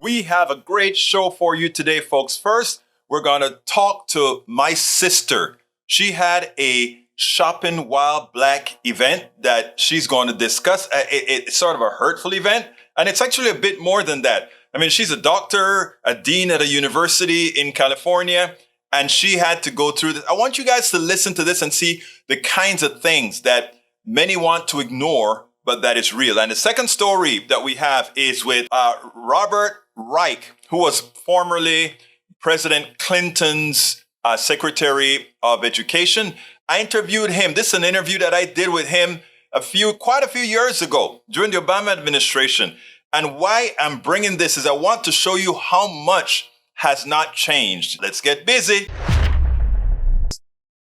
We have a great show for you today, folks. First, we're going to talk to my sister. She had a Shopping While Black event that she's going to discuss. It's sort of a hurtful event, and it's actually a bit more than that. I mean, she's a doctor, a dean at a university in California, and she had to go through this. I want you guys to listen to this and see the kinds of things that many want to ignore, but that is real. And the second story that we have is with Robert Reich, who was formerly President Clinton's Secretary of Education. I interviewed him. This is an interview that I did with him quite a few years ago during the Obama administration. And why I'm bringing this is I want to show you how much has not changed. Let's get busy.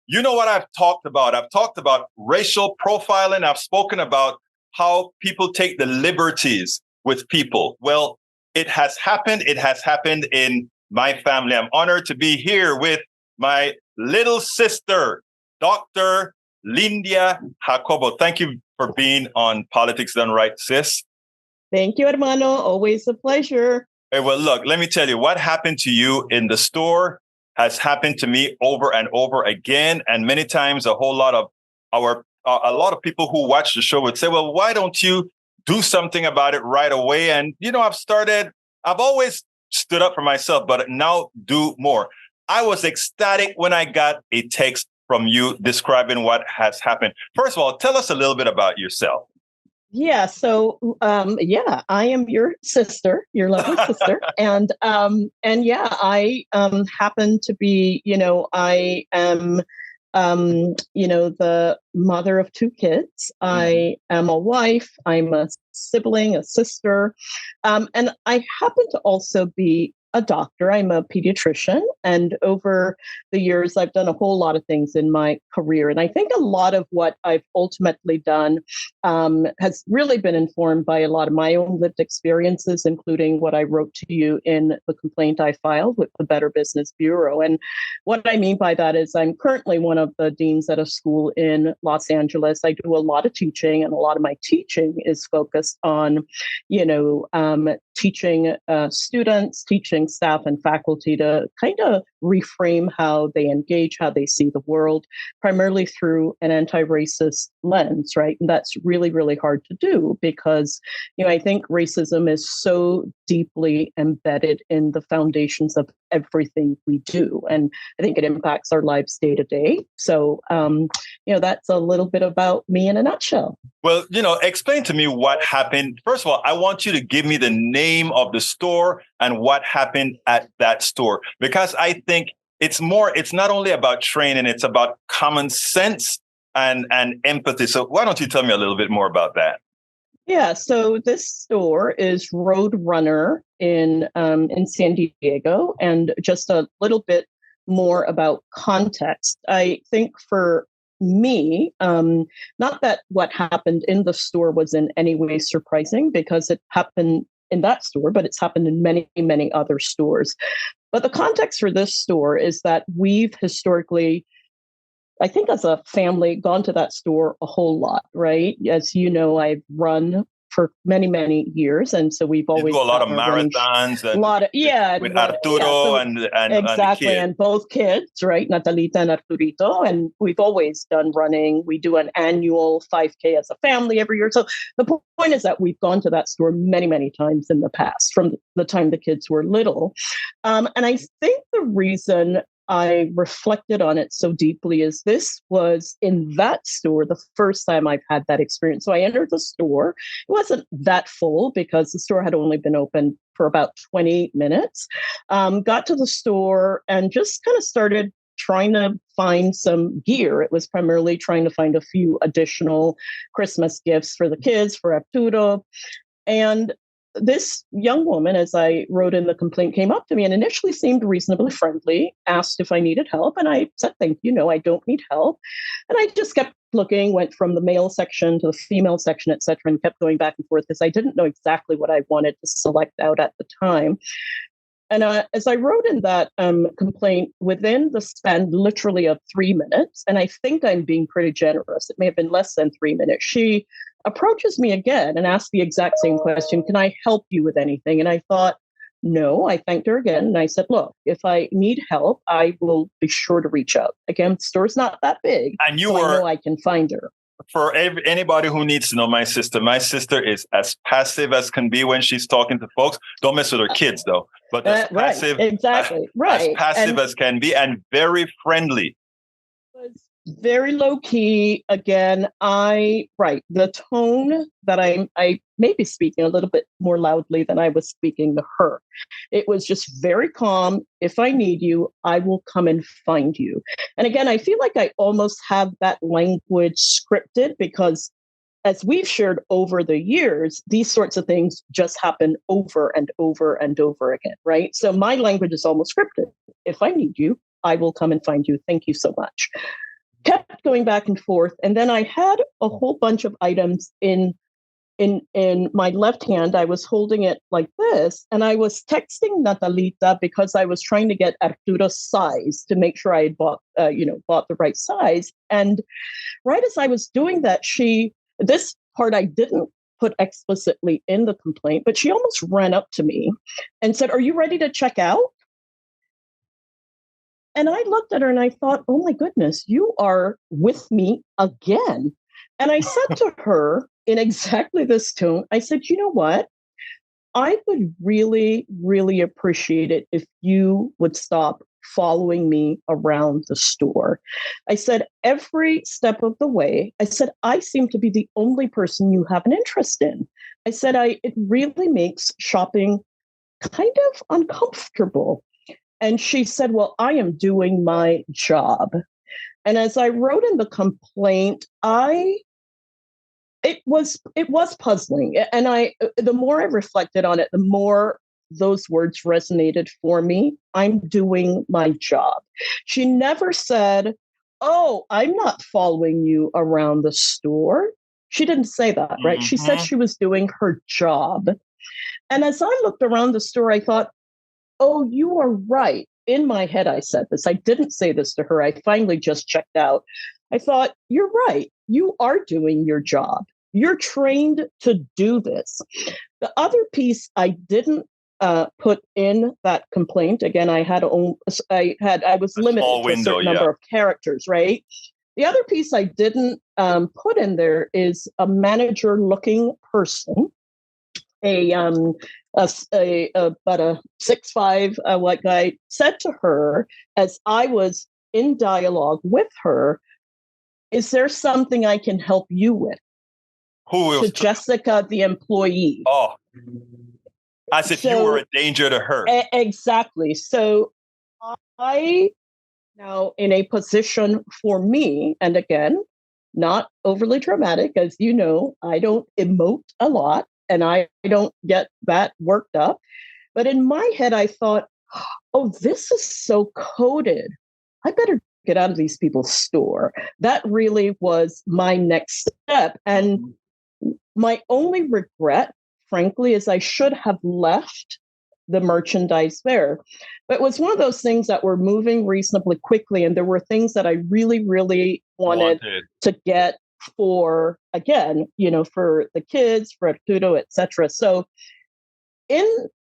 You know what I've talked about? I've talked about racial profiling. I've spoken about how people take the liberties with people. Well, it has happened. It has happened in my family. I'm honored to be here with my little sister, Dr. Lindia Jacobo. Thank you for being on Politics Done Right, sis. Thank you, hermano. Always a pleasure. Hey, well, look, let me tell you, what happened to you in the store has happened to me over and over again. And many times a lot of people who watch the show would say, well, why don't you do something about it right away? And, I've always stood up for myself, but now do more. I was ecstatic when I got a text from you describing what has happened. First of all, tell us a little bit about yourself. Yeah. So, I am your sister, your lovely sister. And I happen to be, I am, the mother of two kids. I am a wife. I'm a sibling, a sister. And I happen to also be a doctor. I'm a pediatrician. And over the years, I've done a whole lot of things in my career. And I think a lot of what I've ultimately done has really been informed by a lot of my own lived experiences, including what I wrote to you in the complaint I filed with the Better Business Bureau. And what I mean by that is I'm currently one of the deans at a school in Los Angeles. I do a lot of teaching, and a lot of my teaching is focused on, teaching students, teaching staff and faculty to kind of reframe how they engage, how they see the world, primarily through an anti-racist lens, right? And that's really, really hard to do because, I think racism is so deeply embedded in the foundations of everything we do. And I think it impacts our lives day to day. So, that's a little bit about me in a nutshell. Well, explain to me what happened. First of all, I want you to give me the name of the store and what happened at that store, because I think it's not only about training, it's about common sense and empathy. So why don't you tell me a little bit more about that? Yeah, so this store is Roadrunner in San Diego, and just a little bit more about context. I think for me, not that what happened in the store was in any way surprising because it happened in that store, but it's happened in many, many other stores. But the context for this store is that we've historically, I think as a family, gone to that store a whole lot, right? As you know, I've run for many, many years. And so we've always do a lot of marathons. With Arturo and exactly. And both kids, right? Natalita and Arturito. And we've always done running. We do an annual 5K as a family every year. So the point is that we've gone to that store many, many times in the past from the time the kids were little. And I think the reason I reflected on it so deeply is this was in that store the first time I've had that experience. So I entered the store. It wasn't that full because the store had only been open for about 20 minutes. Got to the store and just kind of started trying to find some gear. It was primarily trying to find a few additional Christmas gifts for the kids, for Arturo. And this young woman, as I wrote in the complaint, came up to me and initially seemed reasonably friendly, asked if I needed help. And I said, thank you, no, I don't need help. And I just kept looking, went from the male section to the female section, et cetera, and kept going back and forth because I didn't know exactly what I wanted to select out at the time. And as I wrote in that complaint, within the span literally of 3 minutes, and I think I'm being pretty generous, it may have been less than 3 minutes, she approaches me again and asks the exact same question, can I help you with anything? And I thought, no, I thanked her again. And I said, look, if I need help, I will be sure to reach out. Again, the store's not that big. And you so I were, know I can find her. for anybody who needs to know my sister is as passive as can be when she's talking to folks. Don't mess with her kids, though. But as passive, right, exactly, right. as passive as can be, and very friendly. Was very low key. Again, the tone that I may be speaking a little bit more loudly than I was speaking to her. It was just very calm. If I need you, I will come and find you. And again, I feel like I almost have that language scripted because as we've shared over the years, these sorts of things just happen over and over and over again, right? So my language is almost scripted. If I need you, I will come and find you. Thank you so much. Kept going back and forth. And then I had a whole bunch of items in my left hand. I was holding it like this, and I was texting Natalita because I was trying to get Arturo's size to make sure I had bought the right size. And right as I was doing that, this part I didn't put explicitly in the complaint, but she almost ran up to me and said, "Are you ready to check out?" And I looked at her and I thought, oh my goodness, you are with me again. And I said to her in exactly this tone, I said, you know what? I would really, really appreciate it if you would stop following me around the store. I said, every step of the way, I said, I seem to be the only person you have an interest in. I said, it really makes shopping kind of uncomfortable. And she said, well, I am doing my job. And as I wrote in the complaint, it was puzzling. And the more I reflected on it, the more those words resonated for me. I'm doing my job. She never said, oh, I'm not following you around the store. She didn't say that, right? Mm-hmm. She said she was doing her job. And as I looked around the store, I thought, oh, you are right. In my head, I said this. I didn't say this to her. I finally just checked out. I thought, you're right. You are doing your job. You're trained to do this. The other piece I didn't put in that complaint. Again, I was limited to a certain number of characters, right? The other piece I didn't put in there is a manager-looking person, about a 6'5" white guy, said to her as I was in dialogue with her, is there something I can help you with? Who to Jessica, the employee. Oh, as if you were a danger to her. Exactly. So I now in a position for me, and again, not overly dramatic, as you know, I don't emote a lot. And I don't get that worked up. But in my head, I thought, oh, this is so coded. I better get out of these people's store. That really was my next step. And my only regret, frankly, is I should have left the merchandise there. But it was one of those things that were moving reasonably quickly. And there were things that I really, really wanted to get for, again, for the kids, for Arturo, etc. So in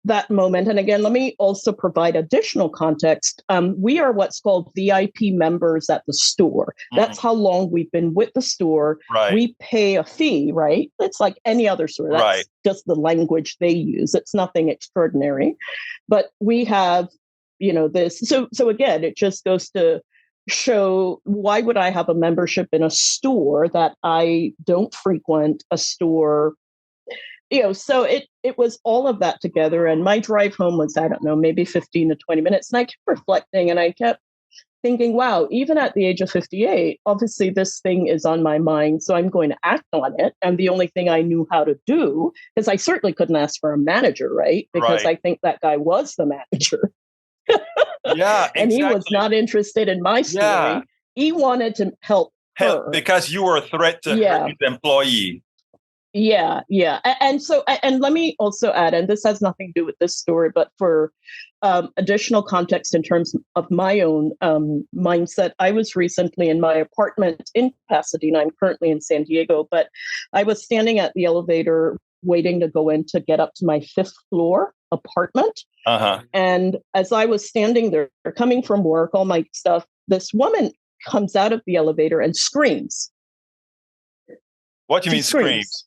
that moment, and again, let me also provide additional context. We are what's called VIP members at the store. That's how long we've been with the store. Right. We pay a fee, right? It's like any other store. That's just the language they use. It's nothing extraordinary. But we have, this. So again, it just goes to show, why would I have a membership in a store that I don't frequent, a store? So it was all of that together. And my drive home was, I don't know, maybe 15 to 20 minutes. And I kept reflecting and I kept thinking, wow, even at the age of 58, obviously this thing is on my mind. So I'm going to act on it. And the only thing I knew how to do, because I certainly couldn't ask for a manager, right? Because I think that guy was the manager. Yeah, exactly. And he was not interested in my story. Yeah. He wanted to help her. Because you were a threat to his employee. Yeah. And so, and let me also add, and this has nothing to do with this story, but for additional context in terms of my own mindset, I was recently in my apartment in Pasadena. I'm currently in San Diego, but I was standing at the elevator waiting to go in to get up to my 5th floor. apartment. Uh-huh. And as I was standing there, coming from work, all my stuff, this woman comes out of the elevator and screams. What do you mean screams?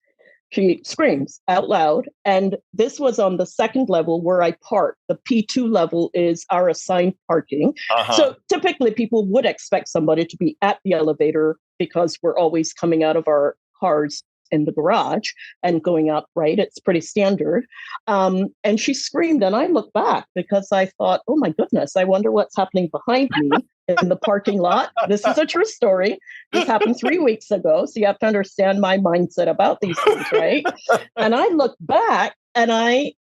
She screams out loud. And this was on the second level where I parked. The P2 level is our assigned parking. Uh-huh. So typically people would expect somebody to be at the elevator because we're always coming out of our cars in the garage and going up, right? It's pretty standard. And she screamed, and I looked back because I thought, oh my goodness, I wonder what's happening behind me in the parking lot. This is a true story. This happened 3 weeks ago. So you have to understand my mindset about these things, right? And I looked back and I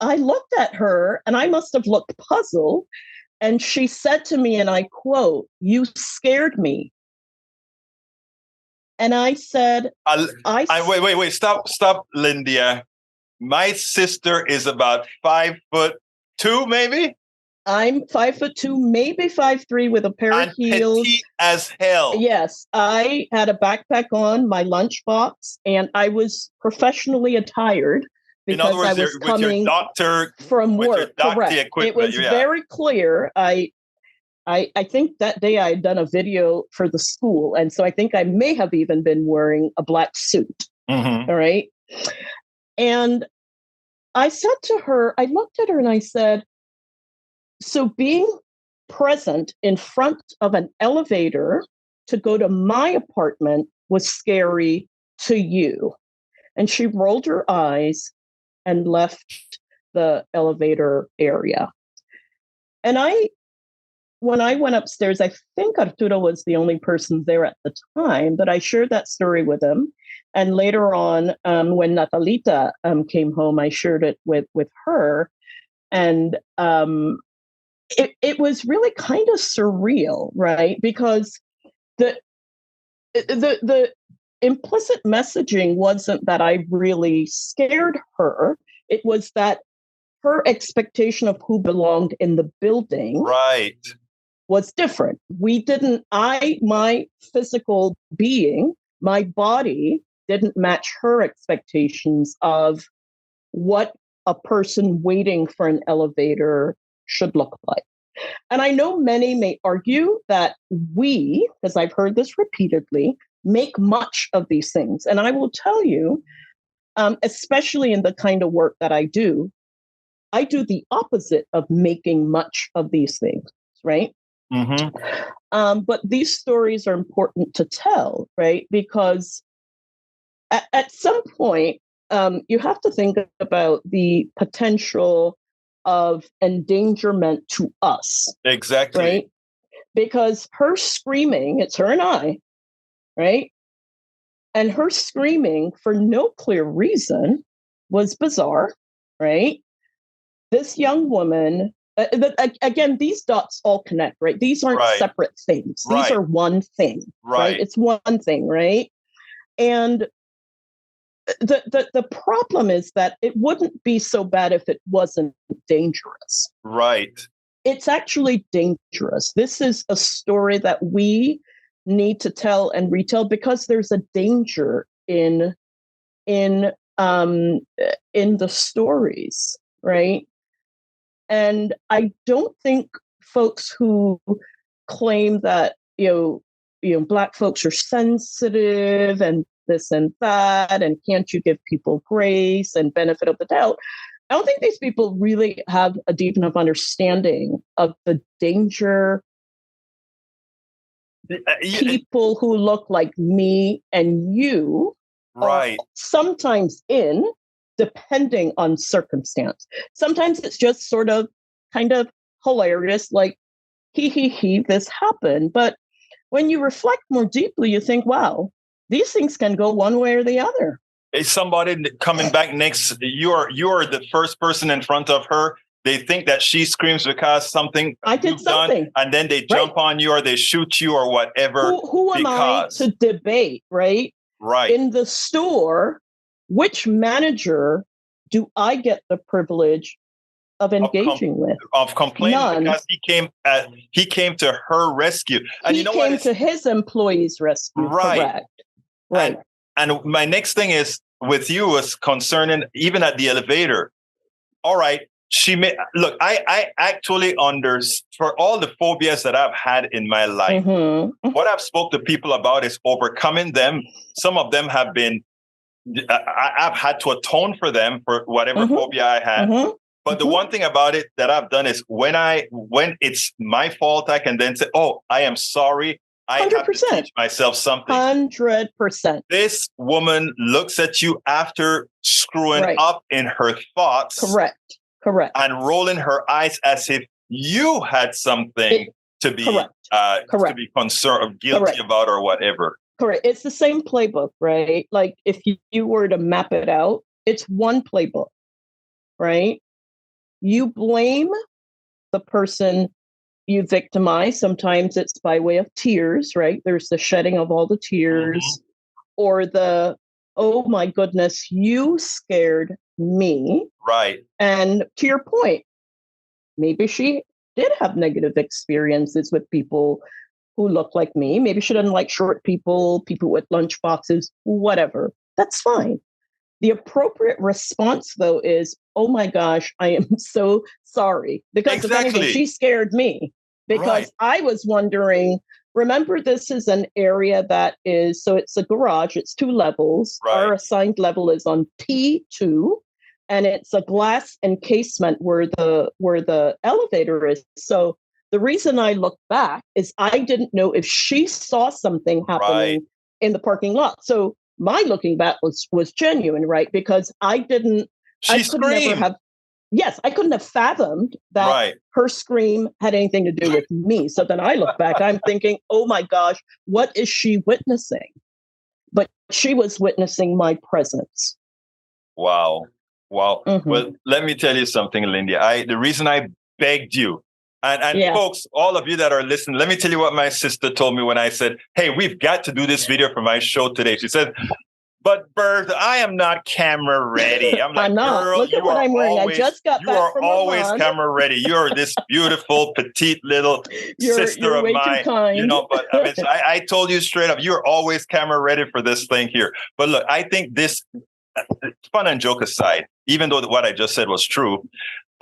looked at her, and I must have looked puzzled. And she said to me, and I quote, "You scared me." And I said, wait, stop, Lindia. My sister is about 5'2", maybe. I'm 5'2", maybe 5'3", with a pair of heels. Petite as hell. Yes, I had a backpack on, my lunchbox, and I was professionally attired because in other words, I was with coming your doctor from work. Your doctor correct. Equipment. It was very clear. I think that day I had done a video for the school. And so I think I may have even been wearing a black suit. Mm-hmm. All right. And I said to her, I looked at her and I said, so being present in front of an elevator to go to my apartment was scary to you. And she rolled her eyes and left the elevator area. And when I went upstairs, I think Arturo was the only person there at the time, but I shared that story with him. And later on, when Natalita came home, I shared it with her. And it was really kind of surreal, right? Because the implicit messaging wasn't that I really scared her. It was that her expectation of who belonged in the building, right, was different. My physical being, my body didn't match her expectations of what a person waiting for an elevator should look like. And I know many may argue that we, because I've heard this repeatedly, make much of these things. And I will tell you, especially in the kind of work that I do the opposite of making much of these things, right? Mm-hmm. But these stories are important to tell, right? Because at some point, you have to think about the potential of endangerment to us. Exactly. Right? Because her screaming, it's her and I, right? And her screaming for no clear reason was bizarre, right? This young woman, again, these dots all connect, right? These aren't separate things. These are one thing, right? It's one thing, right? And the problem is that it wouldn't be so bad if it wasn't dangerous. Right. It's actually dangerous. This is a story that we need to tell and retell because there's a danger in the stories, right? And I don't think folks who claim that Black folks are sensitive and this and that, and can't you give people grace and benefit of the doubt? I don't think these people really have a deep enough understanding of the danger people who look like me and you are sometimes in, depending on circumstance. Sometimes it's just sort of kind of hilarious, like, he, this happened. But when you reflect more deeply, you think, wow, these things can go one way or the other. Is somebody coming back next? You're the first person in front of her. They think that she screams because I did something, and then they jump on you or they shoot you or whatever. Who am I to debate, right? Right. In the store, which manager do I get the privilege of engaging with? Of complaining. None. Because he came to her rescue. And he came to his employees' rescue. Right. Correct. Right. And my next thing is with you was concerning even at the elevator. all right, she may look. I actually for all the phobias that I've had in my life. What I've spoke to people about is overcoming them. Some of them have been. I've had to atone for them for whatever phobia I had. But the one thing about it that I've done is when it's my fault, I can then say, "Oh, I am sorry. I 100%. Have to teach myself something." 100%. This woman looks at you after screwing up in her thoughts. Correct. And rolling her eyes as if you had something to be to be concerned or guilty about or whatever. Correct. It's the same playbook, right? Like if you were to map it out, it's one playbook, right? You blame the person you victimize. Sometimes it's by way of tears, right? There's the shedding of all the tears, or the, oh my goodness, you scared me. Right. And to your point, maybe she did have negative experiences with people who look like me. Maybe she didn't like short people with lunch boxes, whatever. That's fine. The appropriate response, though, is, oh my gosh, I am so sorry. Because if anything, she scared me. Because I was wondering, remember, this is an area that is, so it's a garage, it's 2 levels. Our assigned level is on P2, and it's a glass encasement where the elevator is. So the reason I looked back is I didn't know if she saw something happening in the parking lot. So my looking back was genuine, right? Because I couldn't have fathomed that her scream had anything to do with me. So then I look back, I'm thinking, oh my gosh, what is she witnessing? But she was witnessing my presence. Wow. Well, let me tell you something, Lindia. The reason I begged you, and folks, all of you that are listening, let me tell you what my sister told me when I said, hey, we've got to do this video for my show today. She said, but Bert, I am not camera ready. I'm like, I'm not. Girl, look at what I'm wearing. I just got back from You are always camera ready. You're this beautiful, petite little sister of mine. Too kind. You know, but I mean, I told you straight up, you're always camera ready for this thing here. But look, I think this, fun and joke aside, even though what I just said was true,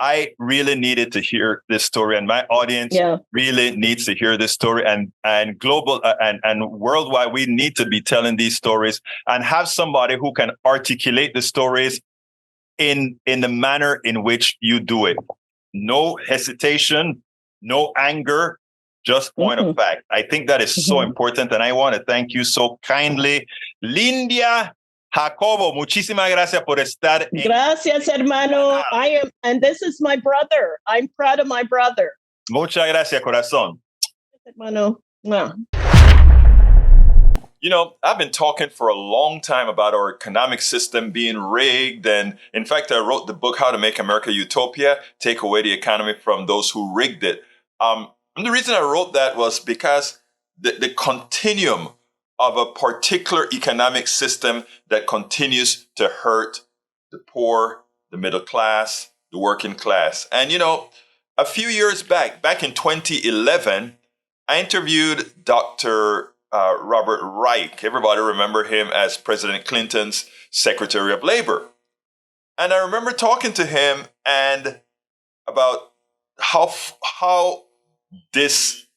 I really needed to hear this story, and my audience really needs to hear this story. And global and worldwide, we need to be telling these stories and have somebody who can articulate the stories in the manner in which you do it. No hesitation, no anger, just point of fact. I think that is so important, and I want to thank you so kindly, Lindia Jacobo, muchísimas gracias por estar. Gracias, hermano. And this is my brother. I'm proud of my brother. Muchas gracias, corazón. Hermano. Wow. You know, I've been talking for a long time about our economic system being rigged. And in fact, I wrote the book, How to Make America Utopia, Take Away the Economy from Those Who Rigged It. And the reason I wrote that was because the continuum of a particular economic system that continues to hurt the poor, the middle class, the working class. And, you know, a few years back in 2011, I interviewed Dr. Robert Reich. Everybody remember him as President Clinton's Secretary of Labor. And I remember talking to him and about how this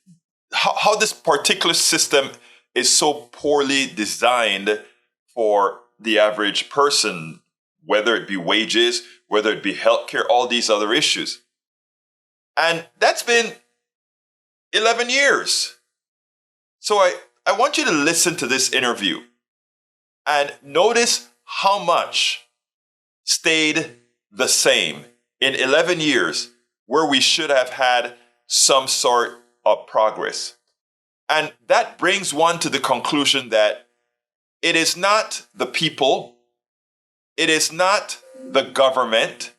particular system is so poorly designed for the average person, whether it be wages, whether it be healthcare, all these other issues. And that's been 11 years. So I want you to listen to this interview and notice how much stayed the same in 11 years where we should have had some sort of progress. And that brings one to the conclusion that it is not the people, it is not the government,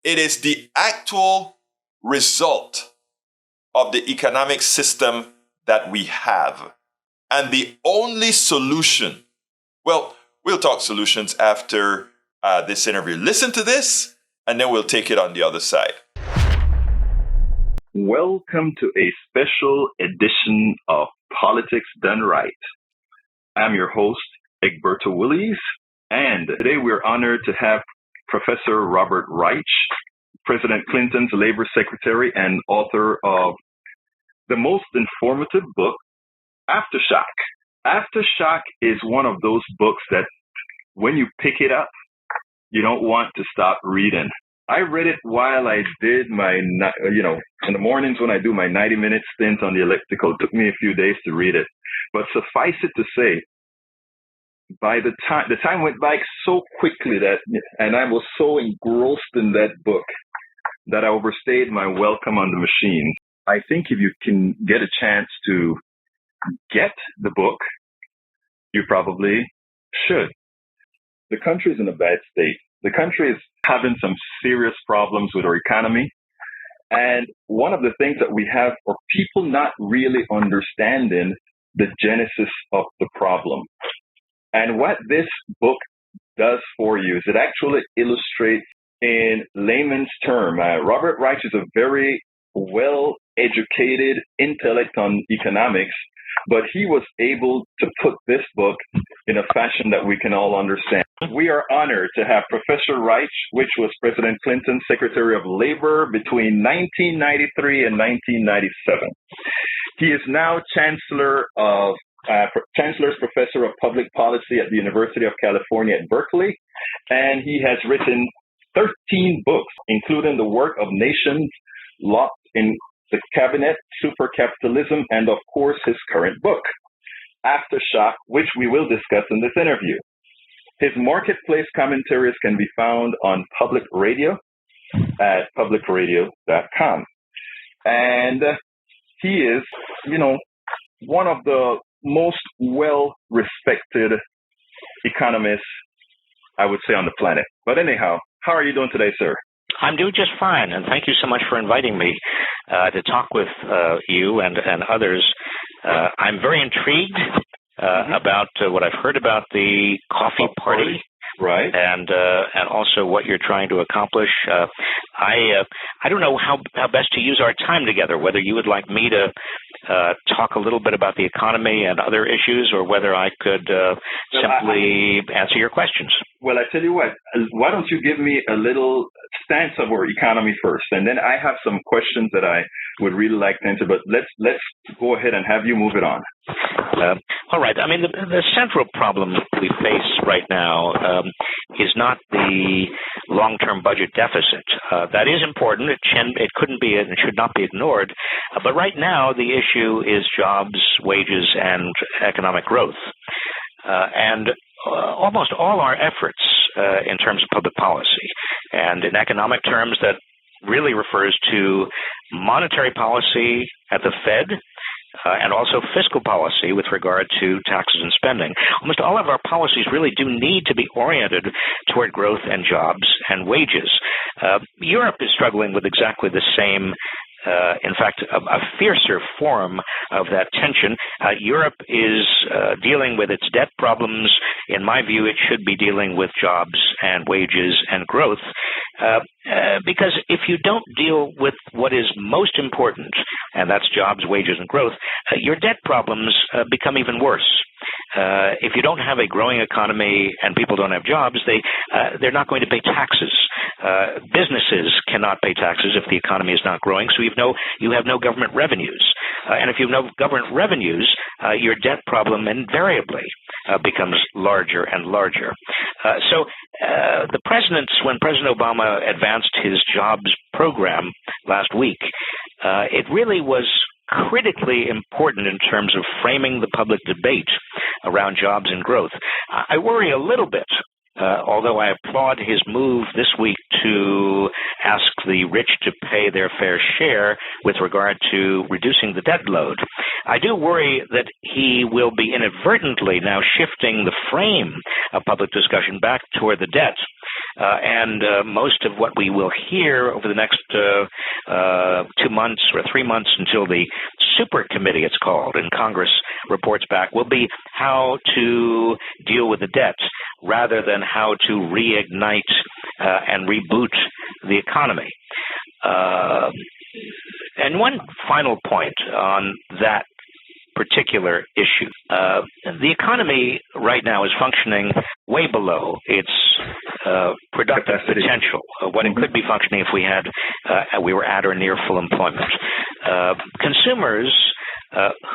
it is the actual result of the economic system that we have. And the only solution, well, we'll talk solutions after this interview. Listen to this, and then we'll take it on the other side. Welcome to a special edition of Politics Done Right. I'm your host, Egberto Willies, and today we're honored to have Professor Robert Reich, President Clinton's Labor Secretary and author of the most informative book, Aftershock. Aftershock is one of those books that when you pick it up, you don't want to stop reading. I read it while I did my, in the mornings when I do my 90-minute stint on the elliptical. It took me a few days to read it. But suffice it to say, by the time went by so quickly and I was so engrossed in that book that I overstayed my welcome on the machine. I think if you can get a chance to get the book, you probably should. The country is in a bad state. The country is having some serious problems with our economy. And one of the things that we have are people not really understanding the genesis of the problem. And what this book does for you is it actually illustrates in layman's term. Robert Reich is a very well-educated intellect on economics, but he was able to put this book in a fashion that we can all understand. We are honored to have Professor Reich, which was President Clinton's Secretary of Labor between 1993 and 1997. He is now Chancellor's Professor of Public Policy at the University of California at Berkeley, and he has written 13 books, including The Work of Nations Locked in the Cabinet, Supercapitalism, and of course his current book, Aftershock, which we will discuss in this interview. His marketplace commentaries can be found on public radio at publicradio.com. And he is, one of the most well-respected economists, I would say, on the planet. But anyhow, how are you doing today, sir? I'm doing just fine, and thank you so much for inviting me to talk with you and others. I'm very intrigued about what I've heard about the coffee party, right? And also what you're trying to accomplish. I don't know how best to use our time together. Whether you would like me to talk a little bit about the economy and other issues, or whether I could simply answer your questions. Well, I tell you what. Why don't you give me a little stance of our economy first, and then I have some questions that I would really like to answer. But let's go ahead and have you move it on. All right. I mean, the central problem we face right now is not the long-term budget deficit. That is important. It couldn't be and should not be ignored. But right now, the issue is jobs, wages, and economic growth. And almost all our efforts in terms of public policy, and in economic terms, that really refers to monetary policy at the Fed, and also fiscal policy with regard to taxes and spending. Almost all of our policies really do need to be oriented toward growth and jobs and wages. Europe is struggling with exactly the same, in fact, a fiercer form of that tension. Europe is dealing with its debt problems. In my view, it should be dealing with jobs and wages and growth. Because if you don't deal with what is most important, and that's jobs, wages, and growth, your debt problems become even worse. If you don't have a growing economy and people don't have jobs, they're not going to pay taxes. Businesses cannot pay taxes if the economy is not growing, so you have no government revenues. And if you have no government revenues, your debt problem invariably becomes larger and larger. So when President Obama advanced his jobs program last week, it really was critically important in terms of framing the public debate around jobs and growth. I worry a little bit, although I applaud his move this week to ask the rich to pay their fair share with regard to reducing the debt load. I do worry that he will be inadvertently now shifting the frame of public discussion back toward the debt. And most of what we will hear over the next 2 months or 3 months until the super committee, it's called, in Congress reports back, will be how to deal with the debt rather than how to reignite and reboot the economy. And one final point on that particular issue. The economy right now is functioning way below its productive potential, what it could be functioning if we were at or near full employment. Consumers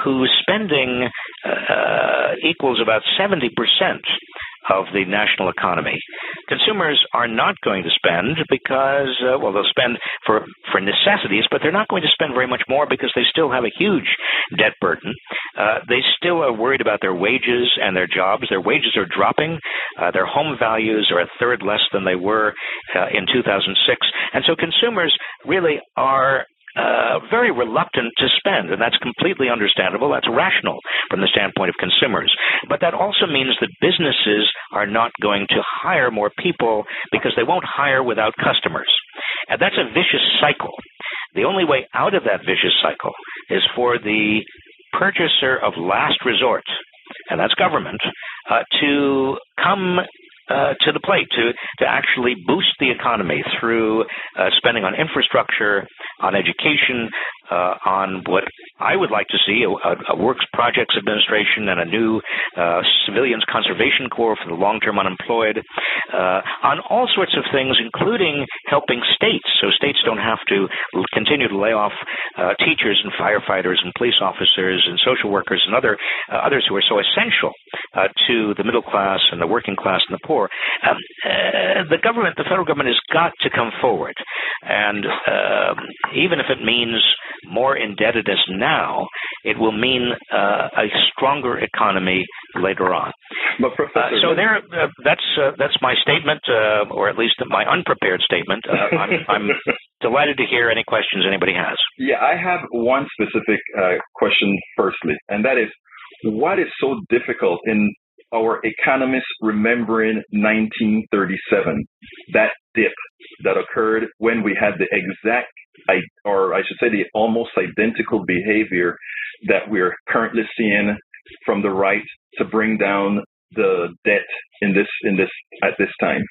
whose spending equals about 70% of the national economy. Consumers are not going to spend because, they'll spend for necessities, but they're not going to spend very much more because they still have a huge debt burden. They still are worried about their wages and their jobs. Their wages are dropping. Their home values are a third less than they were in 2006. And so consumers really are very reluctant to spend, and that's completely understandable. That's rational from the standpoint of consumers. But that also means that businesses are not going to hire more people because they won't hire without customers. And that's a vicious cycle. The only way out of that vicious cycle is for the purchaser of last resort, and that's government, to come to the plate, to actually boost the economy through spending on infrastructure, on education, on what I would like to see, a Works Projects Administration and a new Civilians Conservation Corps for the long-term unemployed, on all sorts of things, including helping states, so states don't have to continue to lay off teachers and firefighters and police officers and social workers and others who are so essential to the middle class and the working class and the poor. The federal government has got to come forward. And even if it means more indebtedness now, it will mean a stronger economy later on. But Professor, that's my statement, or at least my unprepared statement. I'm delighted to hear any questions anybody has. Yeah, I have one specific question firstly, and that is, what is so difficult in our economists remembering 1937, that dip that occurred when we had the exact, or I should say the almost identical behavior that we're currently seeing from the right to bring down the debt at this time?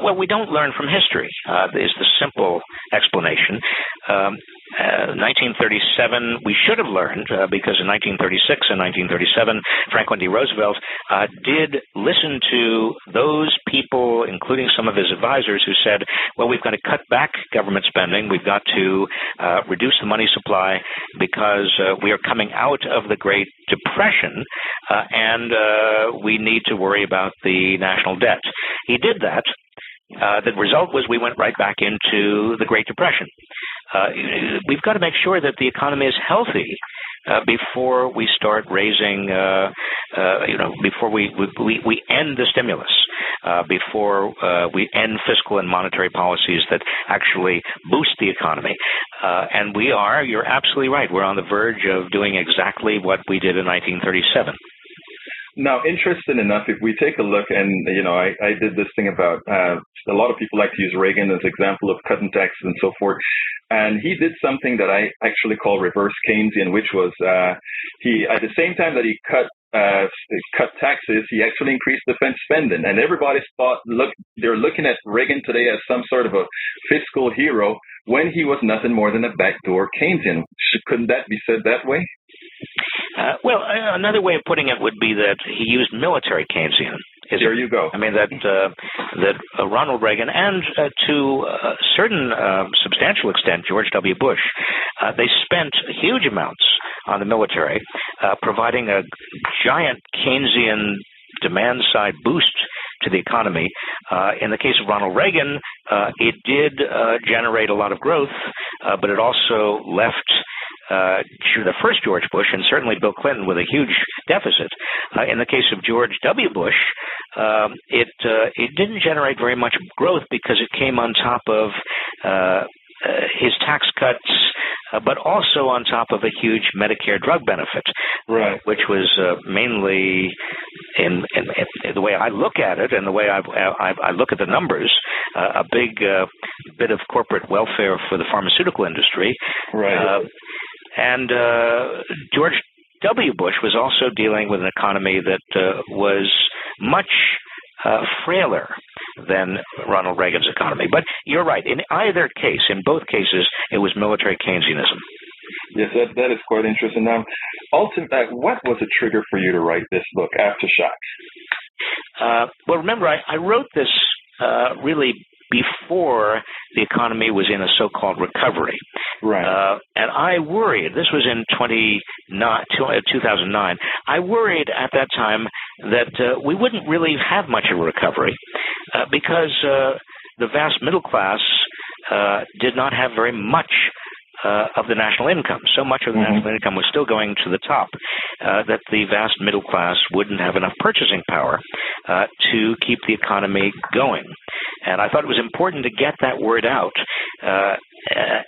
Well, we don't learn from history, is the simple explanation. 1937, we should have learned, because in 1936 and 1937, Franklin D. Roosevelt did listen to those people, including some of his advisors, who said, well, we've got to cut back government spending. We've got to reduce the money supply because we are coming out of the Great Depression, and we need to worry about the national debt. He did that. The result was we went right back into the Great Depression. We've got to make sure that the economy is healthy before we start raising, before we end the stimulus, before we end fiscal and monetary policies that actually boost the economy. And you're absolutely right, we're on the verge of doing exactly what we did in 1937. Now, interesting enough, if we take a look, and I did this thing about a lot of people like to use Reagan as an example of cutting taxes and so forth, and he did something that I actually call reverse Keynesian, which was he, at the same time that he cut taxes, he actually increased defense spending, and everybody thought, they're looking at Reagan today as some sort of a fiscal hero when he was nothing more than a backdoor Keynesian. Couldn't that be said that way? Another way of putting it would be that he used military Keynesian. There you go. I mean, that Ronald Reagan and to a certain substantial extent George W. Bush, they spent huge amounts on the military, providing a giant Keynesian demand-side boost to the economy. In the case of Ronald Reagan, it did generate a lot of growth, but it also left the first George Bush and certainly Bill Clinton with a huge deficit. In the case of George W. Bush, it didn't generate very much growth because it came on top of his tax cuts, but also on top of a huge Medicare drug benefit, right, which was mainly, in the way I look at it and the way I look at the numbers, a big bit of corporate welfare for the pharmaceutical industry. Right. And George W. Bush was also dealing with an economy that was much frailer than Ronald Reagan's economy. But you're right. In either case, in both cases, it was military Keynesianism. Yes, that is quite interesting. Now, ultimately, what was the trigger for you to write this book, Aftershock? Well, remember, I wrote this really before the economy was in a so-called recovery. Right. And I worried, this was in 2009, I worried at that time that we wouldn't really have much of a recovery because the vast middle class did not have very much of the national income. So much of the national income was still going to the top that the vast middle class wouldn't have enough purchasing power to keep the economy going. And I thought it was important to get that word out.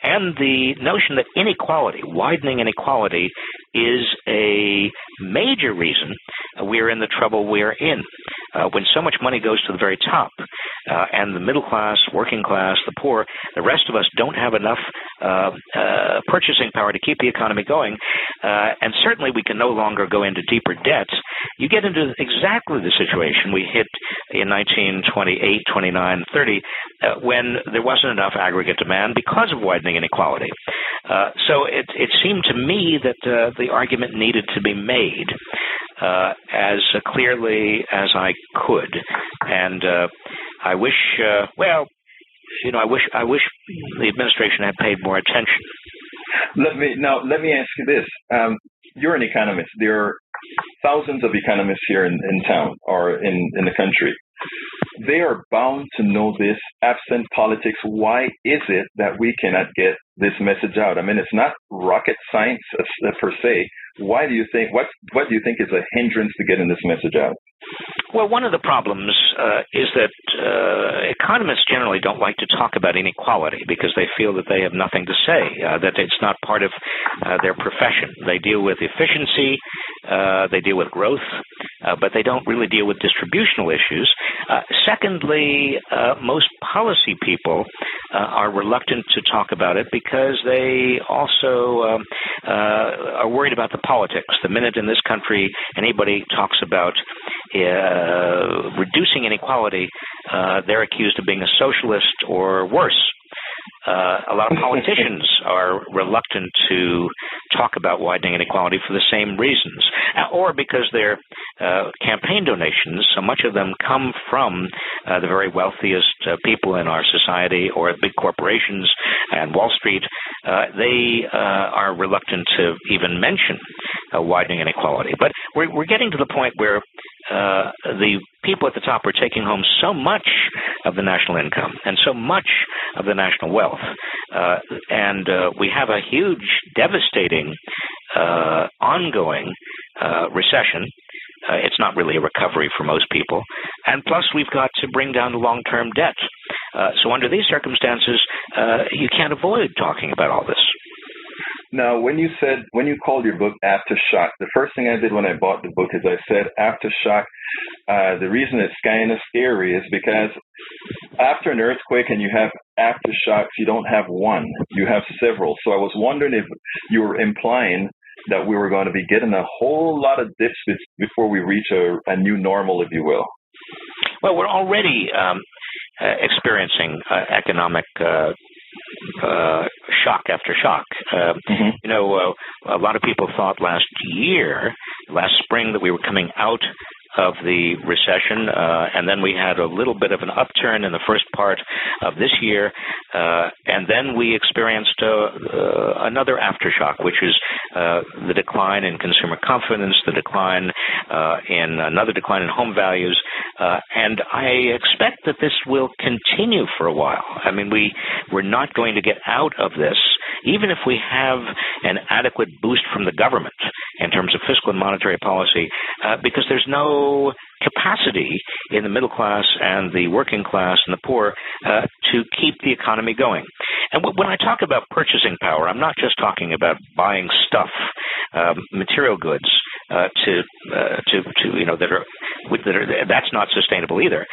And the notion that inequality, widening inequality, is a major reason we're in the trouble we're in. When so much money goes to the very top, and the middle class, working class, the poor, the rest of us don't have enough purchasing power to keep the economy going, and certainly we can no longer go into deeper debt, you get into exactly the situation we hit in 1928, 29, 30, when there wasn't enough aggregate demand because of widening inequality. So it seemed to me that the argument needed to be made as clearly as I could, and I wish, I wish the administration had paid more attention. Let me ask you this: you're an economist. There are thousands of economists here in town or in the country. They are bound to know this. Absent politics, why is it that we cannot get this message out? I mean, it's not rocket science per se. Why do you think? What do you think is a hindrance to getting this message out? Well, one of the problems is that economists generally don't like to talk about inequality because they feel that they have nothing to say, that it's not part of their profession. They deal with efficiency, they deal with growth, but they don't really deal with distributional issues. Secondly, most policy people are reluctant to talk about it because they also are worried about the politics. The minute in this country anybody talks about reducing inequality, they're accused of being a socialist or worse. A lot of politicians are reluctant to talk about widening inequality for the same reasons, or because their campaign donations, so much of them come from the very wealthiest people in our society or big corporations and Wall Street. They are reluctant to even mention widening inequality. But we're getting to the point where the people at the top are taking home so much of the national income and so much of the national wealth. And we have a huge, devastating, ongoing recession. It's not really a recovery for most people. And plus, we've got to bring down the long-term debt. So under these circumstances, you can't avoid talking about all this. Now, when you called your book Aftershock, the first thing I did when I bought the book is I said Aftershock. The reason it's kind of scary is because after an earthquake and you have aftershocks, you don't have one, you have several. So I was wondering if you were implying that we were going to be getting a whole lot of dips before we reach a new normal, if you will. Well, we're already experiencing economic shock after shock. A lot of people thought last spring, that we were coming out of the recession, and then we had a little bit of an upturn in the first part of this year, and then we experienced another aftershock, which is the decline in consumer confidence, another decline in home values, and I expect that this will continue for a while. I mean, we're not going to get out of this, even if we have an adequate boost from the government in terms of fiscal and monetary policy, because there's no capacity in the middle class and the working class and the poor to keep the economy going. And when I talk about purchasing power, I'm not just talking about buying stuff, material goods that's not sustainable either.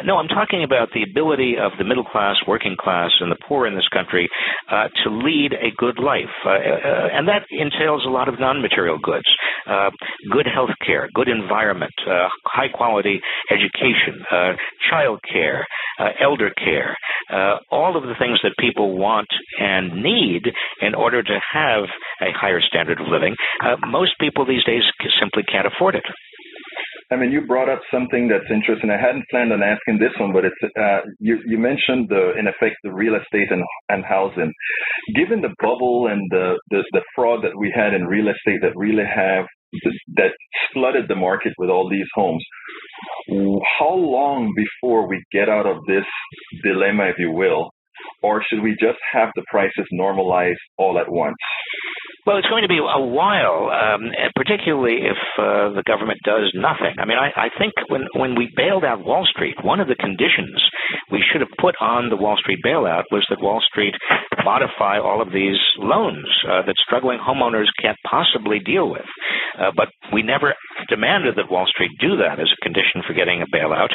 No, I'm talking about the ability of the middle class, working class, and the poor in this country to lead a good life, and that entails a lot of non-material goods, good health care, good environment, high quality education, child care, elder care, all of the things that people want and need in order to have a higher standard of living. Most people these days simply can't afford it. I mean, you brought up something that's interesting. I hadn't planned on asking this one, but it's you mentioned in effect the real estate and housing. Given the bubble and the fraud that we had in real estate that really that flooded the market with all these homes, how long before we get out of this dilemma, if you will, or should we just have the prices normalized all at once? Well, it's going to be a while, particularly if the government does nothing. I mean, I think when we bailed out Wall Street, one of the conditions we should have put on the Wall Street bailout was that Wall Street modify all of these loans that struggling homeowners can't possibly deal with. But we never demanded that Wall Street do that as a condition for getting a bailout.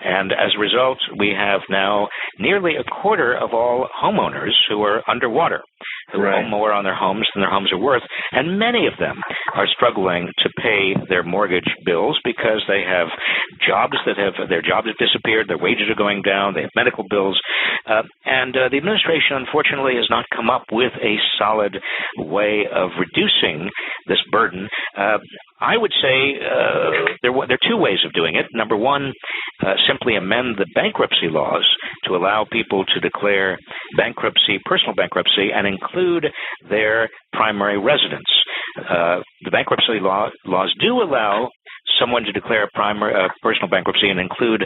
And as a result, we have now nearly a quarter of all homeowners who are underwater, who owe more on their homes than their homes are worth. And many of them are struggling to pay their mortgage bills because they have jobs their jobs have disappeared, their wages are going down, they have medical bills. And the administration, unfortunately, has not come up with a solid way of reducing this burden. I would say there are two ways of doing it. Number one, simply amend the bankruptcy laws to allow people to declare bankruptcy, personal bankruptcy, and include their primary residence. The bankruptcy laws do allow someone to declare personal bankruptcy and include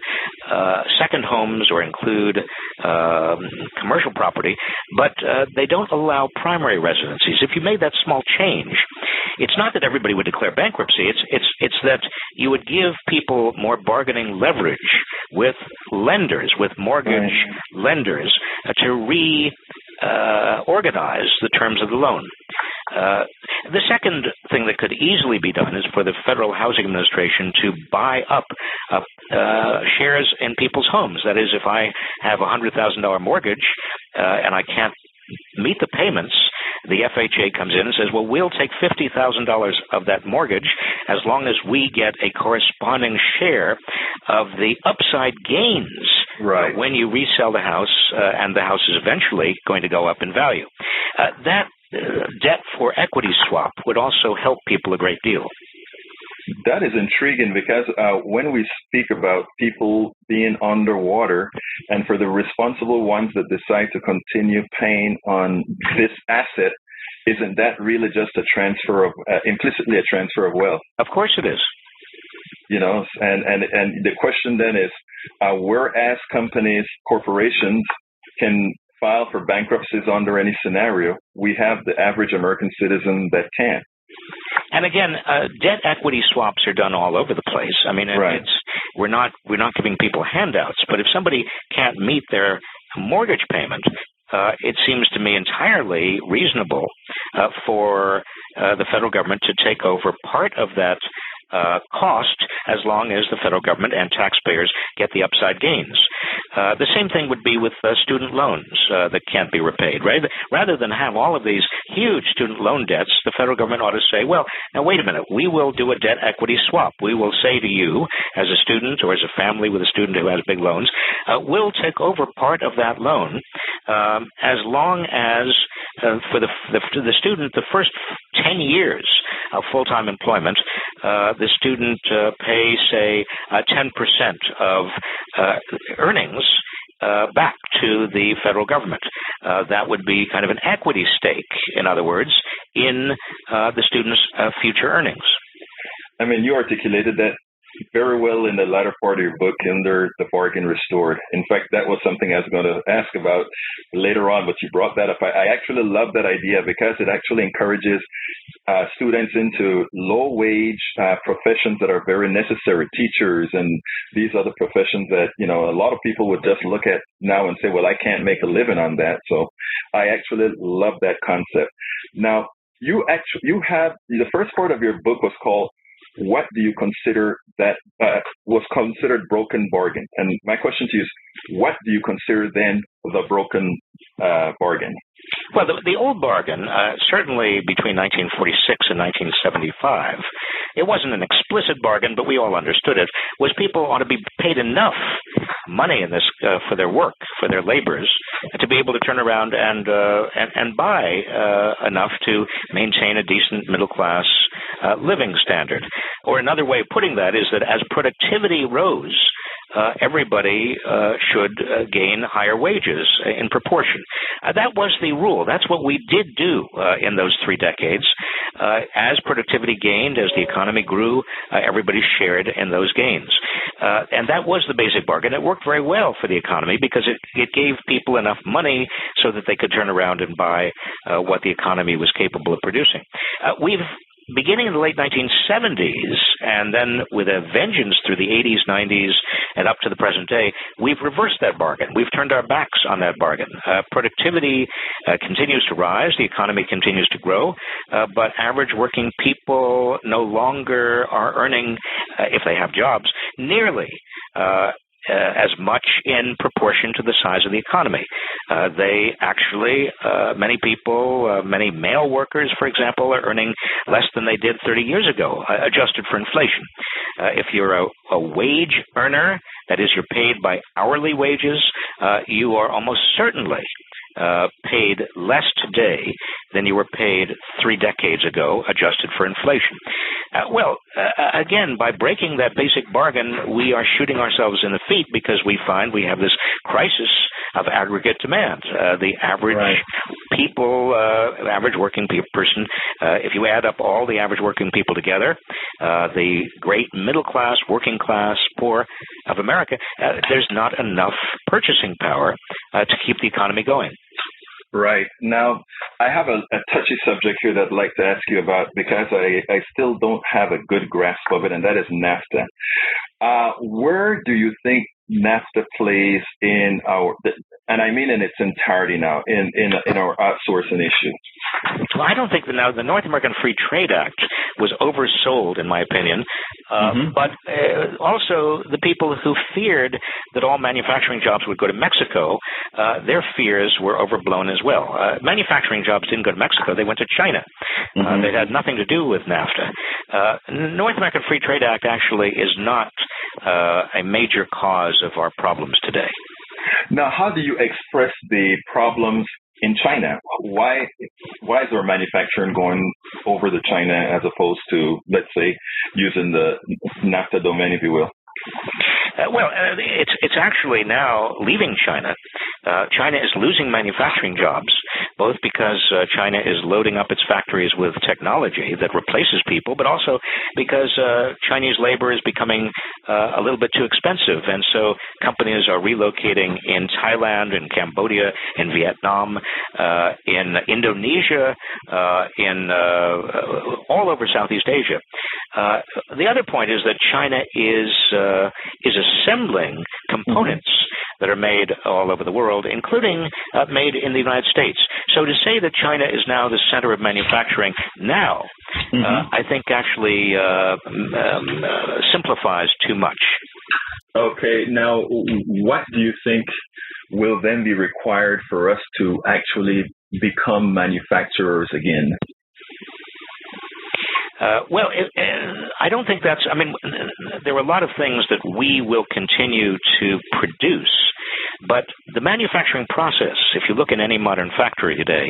second homes or include commercial property, but they don't allow primary residencies. If you made that small change, it's not that everybody would declare bankruptcy. It's that you would give people more bargaining leverage with lenders, with mortgage lenders, to reorganize the terms of the loan. The second thing that could easily be done is for the Federal Housing Administration to buy up shares in people's homes. That is, if I have a $100,000 mortgage and I can't meet the payments, the FHA comes in and says, well, we'll take $50,000 of that mortgage as long as we get a corresponding share of the upside gains when you resell the house, and the house is eventually going to go up in value. That debt for equity swap would also help people a great deal. That is intriguing because when we speak about people being underwater and for the responsible ones that decide to continue paying on this asset, isn't that really just a transfer of, implicitly a transfer of wealth? Of course it is. You know, and the question then is, whereas companies, corporations can file for bankruptcies under any scenario, we have the average American citizen that can't. And again, debt equity swaps are done all over the place. I mean, we're not giving people handouts, but if somebody can't meet their mortgage payment, it seems to me entirely reasonable for the federal government to take over part of that cost as long as the federal government and taxpayers get the upside gains. The same thing would be with student loans that can't be repaid, right? Rather than have all of these huge student loan debts, the federal government ought to say, well, now wait a minute, we will do a debt equity swap. We will say to you as a student or as a family with a student who has big loans, we'll take over part of that loan as long as for the student, the first 10 years of full-time employment, the student pays, say, 10% of earnings back to the federal government. That would be kind of an equity stake, in other words, in the student's future earnings. I mean, you articulated that very well in the latter part of your book under The Bargain Restored. In fact, that was something I was going to ask about later on, but you brought that up. I actually love that idea because it actually encourages students into low-wage professions that are very necessary, teachers and these other professions that, you know, a lot of people would just look at now and say, well, I can't make a living on that. So I actually love that concept. Now, you have the first part of your book was called what do you consider that was considered broken bargain? And my question to you is, what do you consider then the broken bargain? Well, the old bargain, certainly between 1946 and 1975, it wasn't an explicit bargain, but we all understood it, was people ought to be paid enough money in this for their work, for their labors, to be able to turn around and buy enough to maintain a decent middle-class living standard. Or another way of putting that is that as productivity rose, everybody should gain higher wages in proportion. That was the rule. That's what we did do in those 3 decades. As productivity gained, as the economy grew, everybody shared in those gains. And that was the basic bargain. It worked very well for the economy because it gave people enough money so that they could turn around and buy what the economy was capable of producing. Beginning in the late 1970s, and then with a vengeance through the 80s, 90s, and up to the present day, we've reversed that bargain. We've turned our backs on that bargain. Productivity continues to rise. The economy continues to grow. But average working people no longer are earning, if they have jobs, nearly as much in proportion to the size of the economy. They actually, many people, many male workers, for example, are earning less than they did 30 years ago, adjusted for inflation. If you're a wage earner, that is, you're paid by hourly wages, you are almost certainly paid less today than you were paid 3 decades ago, adjusted for inflation. Again, by breaking that basic bargain, we are shooting ourselves in the feet because we find we have this crisis of aggregate demand. The average people, average working person, if you add up all the average working people together, the great middle class, working class, poor of America, there's not enough purchasing power to keep the economy going. Right. Now, I have a touchy subject here that I'd like to ask you about because I still don't have a good grasp of it, and that is NAFTA. Where do you think NAFTA plays in our, and I mean in its entirety now, in our outsourcing issue? Well, I don't think that now the North American Free Trade Act was oversold, in my opinion, but also the people who feared that all manufacturing jobs would go to Mexico, their fears were overblown as well. Manufacturing jobs didn't go to Mexico, they went to China. They had nothing to do with NAFTA. North American Free Trade Act actually is not a major cause of our problems today. Now, how do you express the problems in China? Why is our manufacturing going over to China as opposed to, let's say, using the NAFTA domain, if you will? It's actually now leaving China. China is losing manufacturing jobs, both because China is loading up its factories with technology that replaces people, but also because Chinese labor is becoming a little bit too expensive. And so companies are relocating in Thailand, in Cambodia, in Vietnam, in Indonesia, in all over Southeast Asia. The other point is that China is assembling components that are made all over the world, including made in the United States. So to say that China is now the center of manufacturing now, I think actually simplifies too much. Okay, now what do you think will then be required for us to actually become manufacturers again? I don't think that's, there are a lot of things that we will continue to produce, but the manufacturing process, if you look in any modern factory today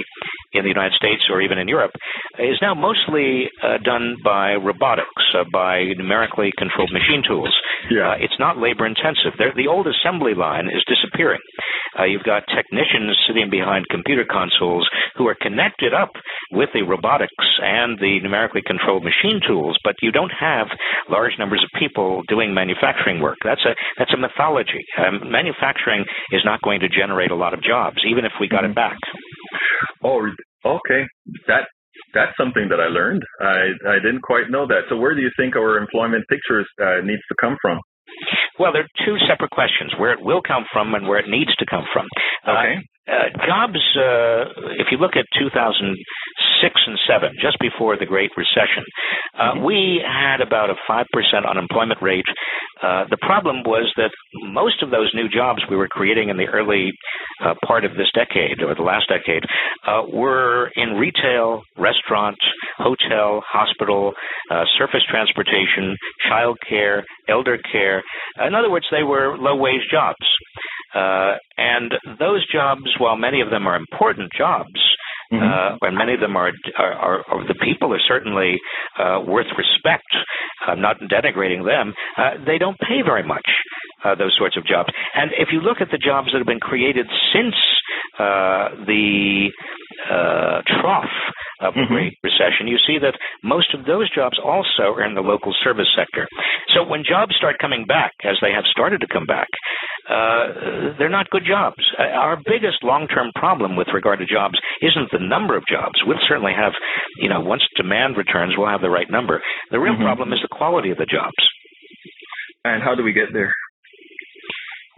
in the United States or even in Europe, is now mostly done by robotics, by numerically controlled machine tools. Yeah. It's not labor intensive. The old assembly line is disappearing. You've got technicians sitting behind computer consoles who are connected up with the robotics and the numerically controlled machine tools, but you don't have large numbers of people doing manufacturing work. That's a mythology. Manufacturing is not going to generate a lot of jobs, even if we got it back. Oh, okay. That's something that I learned. I didn't quite know that. So where do you think our employment picture needs to come from? Well, there are two separate questions, where it will come from and where it needs to come from. Okay. Jobs, if you look at 2006 6 and 7, just before the Great Recession. We had about a 5% unemployment rate. The problem was that most of those new jobs we were creating in the early part of this decade, or the last decade, were in retail, restaurant, hotel, hospital, surface transportation, child care, elder care. In other words, they were low-wage jobs. And those jobs, while many of them are important jobs, and many of them are the people are certainly worth respect. I'm not denigrating them. They don't pay very much, those sorts of jobs. And if you look at the jobs that have been created since the trough of the Great Recession, you see that most of those jobs also are in the local service sector. So when jobs start coming back, as they have started to come back, they're not good jobs. Our biggest long-term problem with regard to jobs isn't the number of jobs. We'll certainly have, once demand returns, we'll have the right number. The real problem is the quality of the jobs. And how do we get there?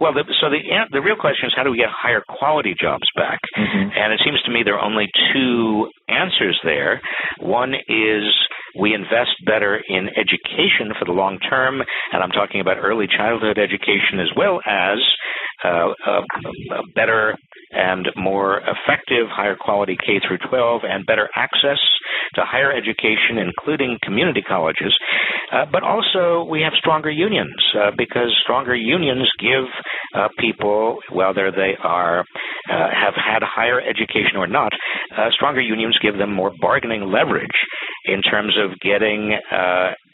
Well, the real question is, how do we get higher quality jobs back? And it seems to me there are only two answers there. One is we invest better in education for the long term, and I'm talking about early childhood education as well as better and more effective, higher quality K through 12, and better access to higher education, including community colleges. But also we have stronger unions, because stronger unions give people, whether they have had higher education or not, stronger unions give them more bargaining leverage in terms of getting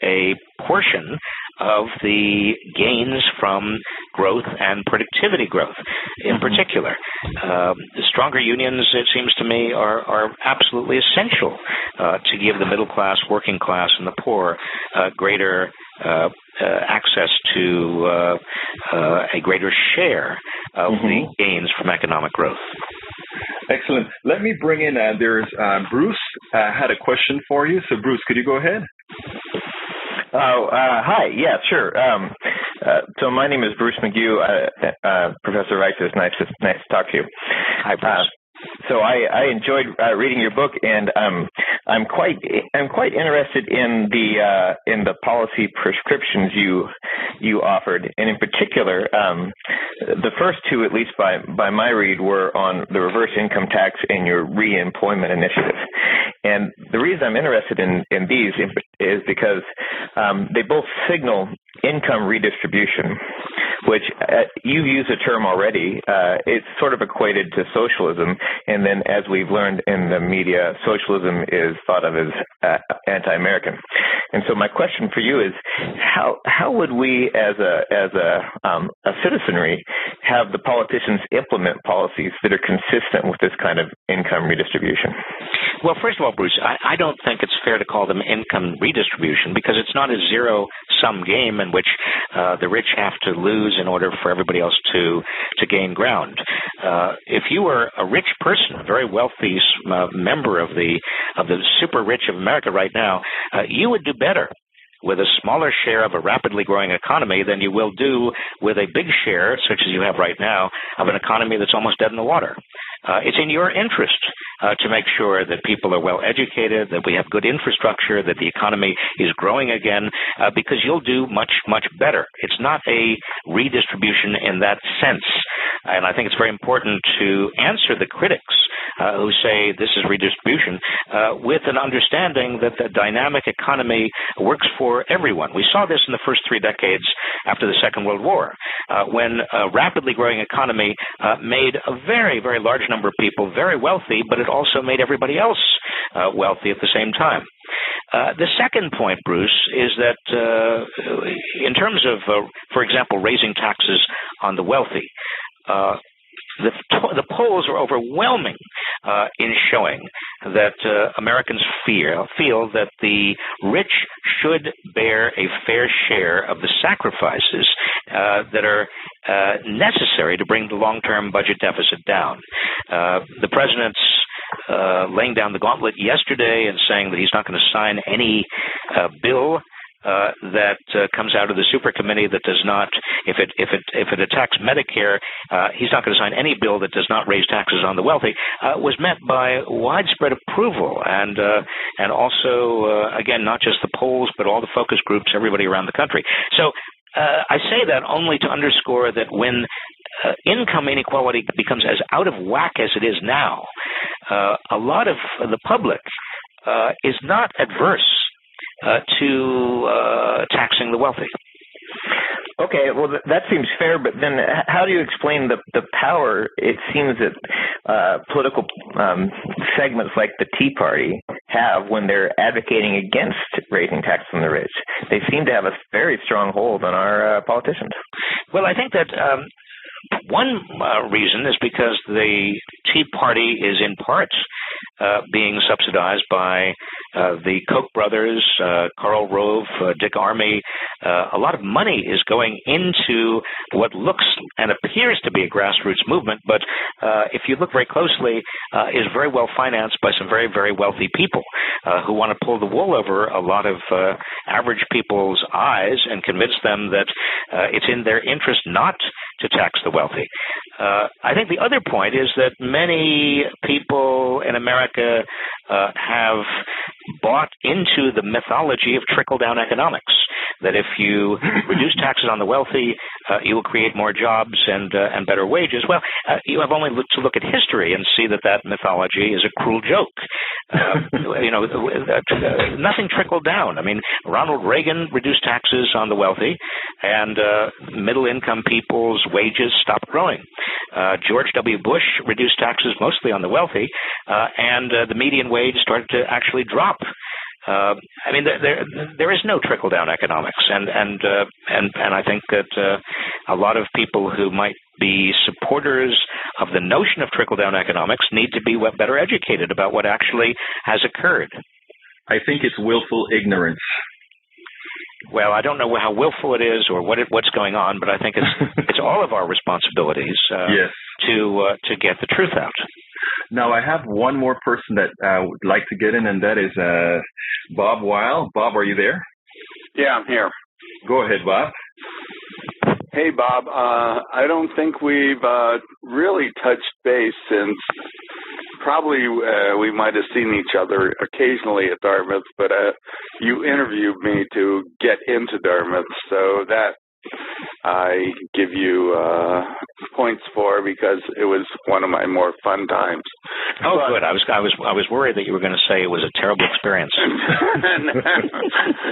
a portion of the gains from growth and productivity growth in particular. Stronger unions, it seems to me, are absolutely essential to give the middle class, working class, and the poor greater access to a greater share of the gains from economic growth. Excellent. Let me bring in, there's Bruce had a question for you. So Bruce, could you go ahead? Hi. Yeah, sure. So my name is Bruce McGue. Professor Reich, it's nice to talk to you. Hi, Bruce. So I enjoyed reading your book, and I'm quite interested in the policy prescriptions you offered, and in particular, the first two, at least by my read, were on the reverse income tax and your reemployment initiative. And the reason I'm interested in these is because they both signal income redistribution, which you've used a term already. It's sort of equated to socialism, and then as we've learned in the media, socialism is thought of as anti-American. And so my question for you is, how would we as a citizenry have the politicians implement policies that are consistent with this kind of income redistribution? Well, first of all, Bruce, I don't think it's fair to call them income redistribution, because it's not a zero-sum game in which the rich have to lose in order for everybody else to gain ground. If you were a rich person, a very wealthy member of the super rich of America right now, you would do better with a smaller share of a rapidly growing economy than you will do with a big share, such as you have right now, of an economy that's almost dead in the water. It's in your interest to make sure that people are well educated, that we have good infrastructure, that the economy is growing again, because you'll do much, much better. It's not a redistribution in that sense. And I think it's very important to answer the critics who say this is redistribution with an understanding that the dynamic economy works for everyone. We saw this in the first 3 decades after the Second World War, when a rapidly growing economy made a very, very large number of people very wealthy, but it also made everybody else wealthy at the same time. The second point, Bruce, is that in terms of, for example, raising taxes on the wealthy, the polls are overwhelming in showing that Americans feel that the rich should bear a fair share of the sacrifices that are necessary to bring the long-term budget deficit down. The president's laying down the gauntlet yesterday and saying that he's not going to sign any bill that comes out of the super committee that does not, if it attacks Medicare, he's not going to sign any bill that does not raise taxes on the wealthy, was met by widespread approval, and also again, not just the polls but all the focus groups, everybody around the country. So I say that only to underscore that when income inequality becomes as out of whack as it is now, a lot of the public is not adverse to taxing the wealthy. Okay, well, that seems fair, but then how do you explain the power it seems that political segments like the Tea Party have when they're advocating against raising taxes on the rich? They seem to have a very strong hold on our politicians. Well, I think that one reason is because the Tea Party is in part being subsidized by the Koch brothers, Karl Rove, Dick Armey. A lot of money is going into what looks and appears to be a grassroots movement, but if you look very closely, is very well financed by some very, very wealthy people who want to pull the wool over a lot of average people's eyes and convince them that it's in their interest not to tax the wealthy. I think the other point is that many people in America have bought into the mythology of trickle-down economics, that if you reduce taxes on the wealthy, you will create more jobs and better wages. Well, you have only to look at history and see that mythology is a cruel joke. Nothing trickled down. I mean, Ronald Reagan reduced taxes on the wealthy, and middle-income people's wages stopped growing. George W. Bush reduced taxes mostly on the wealthy, and the median wage started to actually drop. I mean, there is no trickle-down economics, and I think that a lot of people who might be supporters of the notion of trickle-down economics need to be better educated about what actually has occurred. I think it's willful ignorance. Well, I don't know how willful it is or what's going on, but I think it's all of our responsibilities yes. to get the truth out. Now, I have one more person that would like to get in, and that is Bob Weil. Bob, are you there? Yeah, I'm here. Go ahead, Bob. Hey, Bob. I don't think we've really touched base since probably we might have seen each other occasionally at Dartmouth, but you interviewed me to get into Dartmouth, so that I give you points for because it was one of my more fun times. Oh, good. I was worried that you were going to say it was a terrible experience.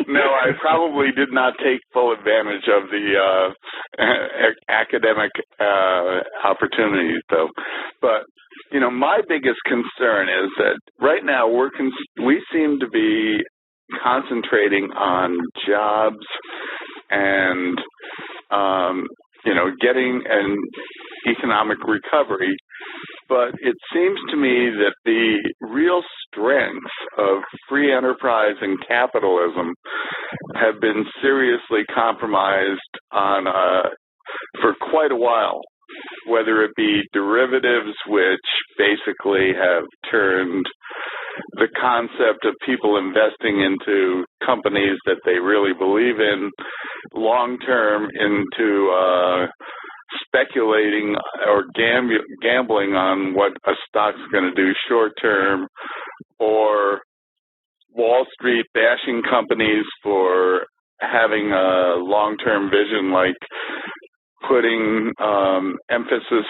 No, I probably did not take full advantage of the academic opportunities, though. But my biggest concern is that right now we seem to be concentrating on jobs and getting an economic recovery, but it seems to me that the real strengths of free enterprise and capitalism have been seriously compromised on for quite a while, whether it be derivatives, which basically have turned the concept of people investing into companies that they really believe in long-term into speculating or gambling on what a stock's going to do short-term, or Wall Street bashing companies for having a long-term vision, like putting emphasis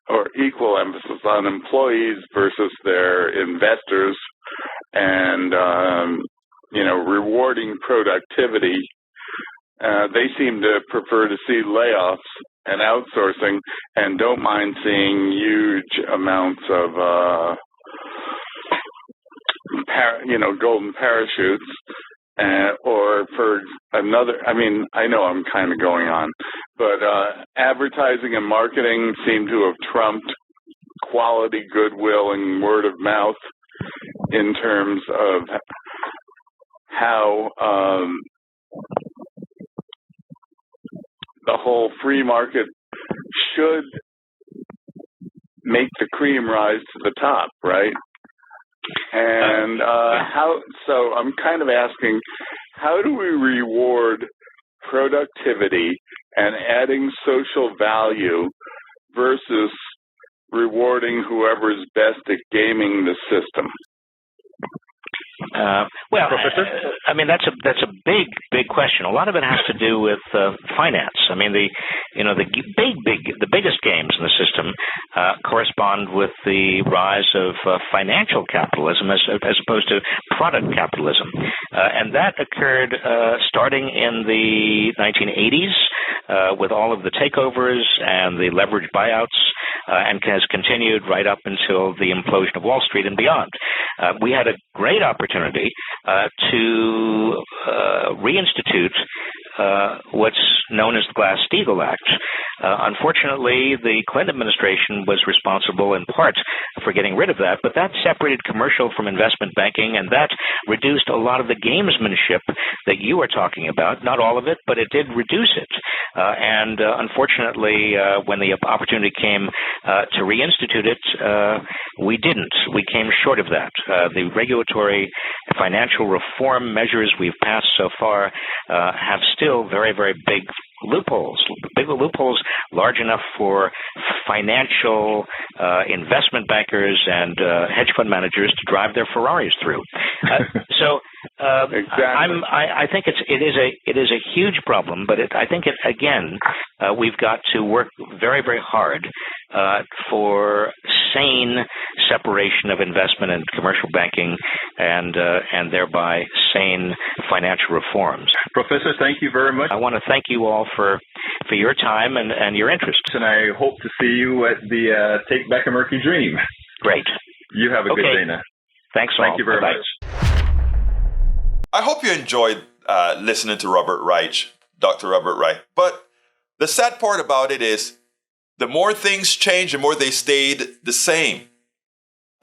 or equal emphasis on employees versus their investors, and rewarding productivity. They seem to prefer to see layoffs and outsourcing, and don't mind seeing huge amounts of golden parachutes. Or for another, I know I'm kind of going on, but advertising and marketing seem to have trumped quality, goodwill, and word of mouth in terms of how the whole free market should make the cream rise to the top, right? And so I'm kind of asking, how do we reward productivity and adding social value versus rewarding whoever's best at gaming the system? Well, Professor? I mean that's a big question. A lot of it has to do with finance. I mean the biggest games in the system correspond with the rise of financial capitalism as opposed to product capitalism, and that occurred starting in the 1980s with all of the takeovers and the leveraged buyouts, and has continued right up until the implosion of Wall Street and beyond. We had a great opportunity to reinstitute what's known as the Glass-Steagall Act. Unfortunately, the Clinton administration was responsible in part for getting rid of that, but that separated commercial from investment banking, and that reduced a lot of the gamesmanship that you were talking about. Not all of it, but it did reduce it. And unfortunately, when the opportunity came to reinstitute it, we didn't. We came short of that. The regulatory financial reform measures we've passed so far have still very, very big loopholes large enough for financial investment bankers and hedge fund managers to drive their Ferraris through. Exactly. I think it is a huge problem, but I think we've got to work very, very hard for sane separation of investment and commercial banking, and thereby sane financial reforms. Professor, thank you very much. I want to thank you all for your time and your interest. And I hope to see you at the Take Back American Dream. Great. You have a good day now. Thanks all. Thank you very much. I hope you enjoyed listening to Robert Reich, Dr. Robert Reich. But the sad part about it is the more things change, the more they stayed the same.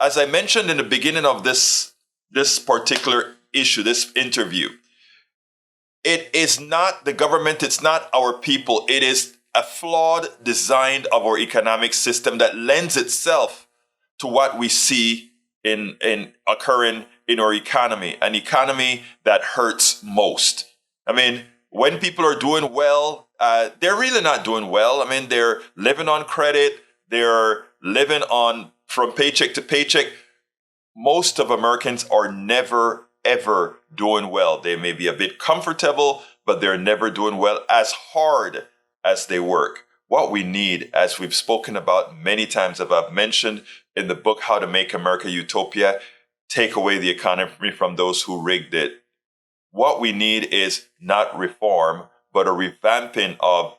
As I mentioned in the beginning of this particular issue, this interview, it is not the government, it's not our people, it is a flawed design of our economic system that lends itself to what we see in occurring in our economy, an economy that hurts most. I mean, when people are doing well, they're really not doing well. I mean, they're living on credit, they're living on from paycheck to paycheck. Most of Americans are never, ever doing well. They may be a bit comfortable, but they're never doing well as hard as they work. What we need, as we've spoken about many times, as I've mentioned in the book, How to Make America Utopia, take away the economy from those who rigged it. What we need is not reform, but a revamping of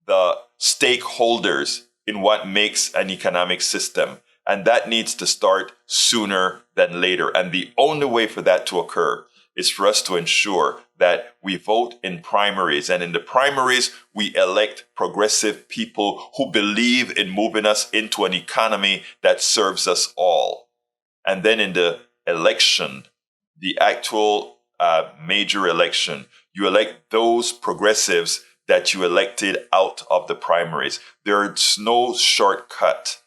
the stakeholders in what makes an economic system. And that needs to start sooner than later. And the only way for that to occur is for us to ensure that we vote in primaries. And in the primaries, we elect progressive people who believe in moving us into an economy that serves us all. And then in the election, the actual major election, you elect those progressives that you elected out of the primaries. There's no shortcut.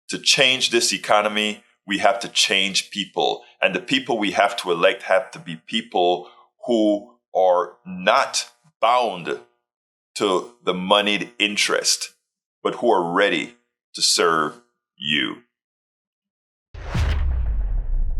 To change this economy, we have to change people. And the people we have to elect have to be people who are not bound to the moneyed interest, but who are ready to serve you.